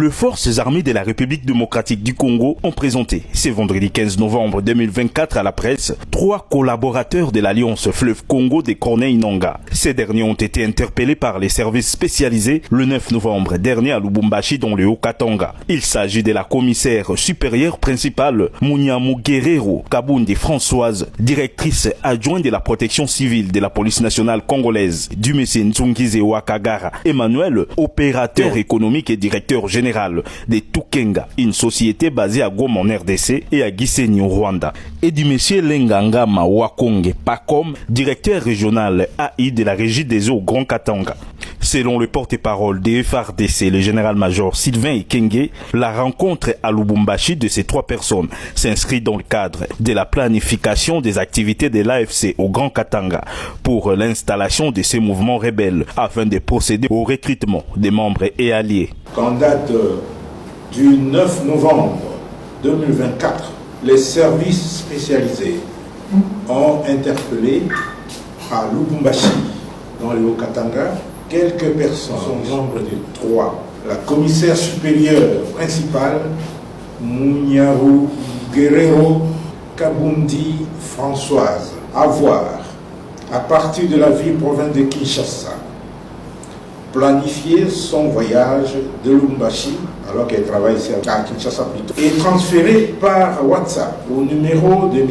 Les forces armées de la République démocratique du Congo ont présenté ce vendredi 15 novembre 2024 à la presse 3 collaborateurs de l'Alliance Fleuve Congo de Corneille Nangaa. Ces derniers ont été interpellés par les services spécialisés le 9 novembre dernier à Lubumbashi dans le Haut-Katanga. Il s'agit de la commissaire supérieure principale Munyamu Guerrero Kabundi Françoise, directrice adjointe de la protection civile de la police nationale congolaise, du monsieur Nzungize Wakagara Emmanuel, opérateur économique et directeur général de Tukenga, une société basée à Goma en RDC et à Gisenyi au Rwanda, et du monsieur Lengangama Wakonge Pacom, directeur régional AI de la régie des eaux Grand Katanga. Selon le porte-parole des FARDC, le général-major Sylvain Ekenge, la rencontre à Lubumbashi de ces 3 personnes s'inscrit dans le cadre de la planification des activités de l'AFC au Grand Katanga pour l'installation de ces mouvements rebelles afin de procéder au recrutement des membres et alliés. En date du 9 novembre 2024, les services spécialisés ont interpellé à Lubumbashi, dans le Haut-Katanga, quelques personnes, au nombre de 3. La commissaire supérieure principale, Munyamu Guerrero Kabundi Françoise, à voir, à partir de la ville-province de Kinshasa, planifier son voyage de Lubumbashi, alors qu'elle travaille ici à Kinshasa plutôt, et transférer par WhatsApp au numéro de M.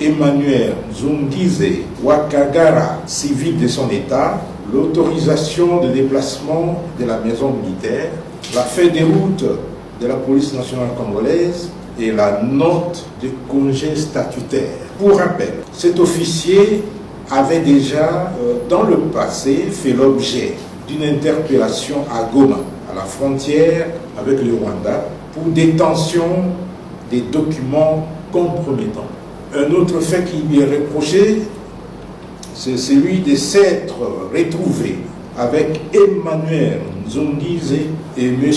Emmanuel Nzungize Wakagara, civil de son état, l'autorisation de déplacement de la maison militaire, la feuille de route de la police nationale congolaise et la note de congé statutaire. Pour rappel, cet officier avait déjà, dans le passé, fait l'objet d'une interpellation à Goma, à la frontière avec le Rwanda, pour détention des documents compromettants. Un autre fait qui lui est reproché, c'est celui de s'être retrouvé avec Emmanuel Nzungize et M.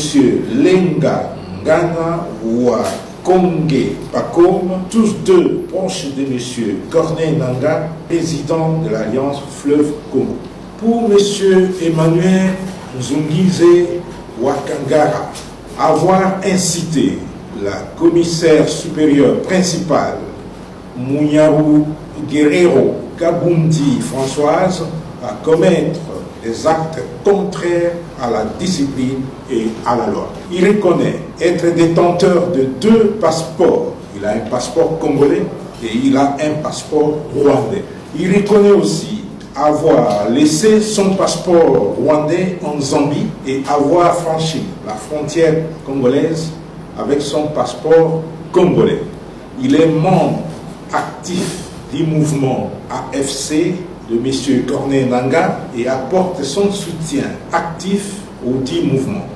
Lengangama Wakonge Pacom, tous 2 proches de M. Corneille Nangaa, président de l'Alliance Fleuve Congo. Pour M. Emmanuel Nzungize Wakagara, avoir incité la commissaire supérieure principale Munyamu Guerrero Kabundi Françoise à commettre des actes contraires à la discipline et à la loi. Il reconnaît être détenteur de 2 passeports. Il a un passeport congolais et il a un passeport rwandais. Il reconnaît aussi avoir laissé son passeport rwandais en Zambie et avoir franchi la frontière congolaise avec son passeport congolais. Il est membre actif du mouvement AFC de M. Corneille Nangaa et apporte son soutien actif au dit mouvement.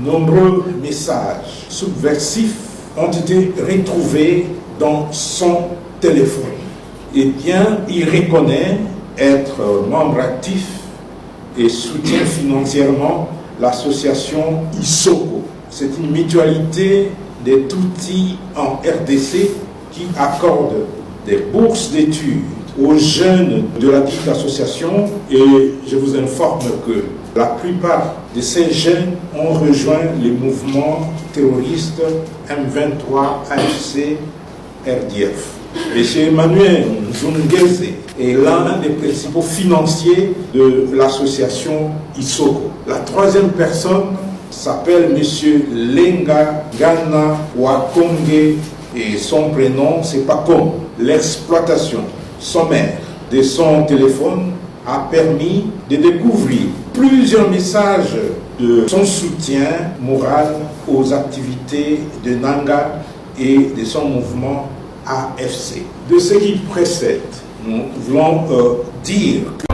Nombreux messages subversifs ont été retrouvés dans son téléphone. Et bien, il reconnaît être membre actif et soutient financièrement l'association Isoko. C'est une mutualité des Tutsis en RDC qui accorde des bourses d'études aux jeunes de la dite association, et je vous informe que la plupart de ces jeunes ont rejoint les mouvements terroristes M23, AFC, RDF. M. Emmanuel Nzungize est l'un des principaux financiers de l'association Isoko. La 3e personne s'appelle M. Lengangama Wakonge et son prénom c'est Pacom. L'exploitation sommaire de son téléphone a permis de découvrir plusieurs messages de son soutien moral aux activités de Nangaa et de son mouvement AFC. De ce qui précède, nous voulons dire que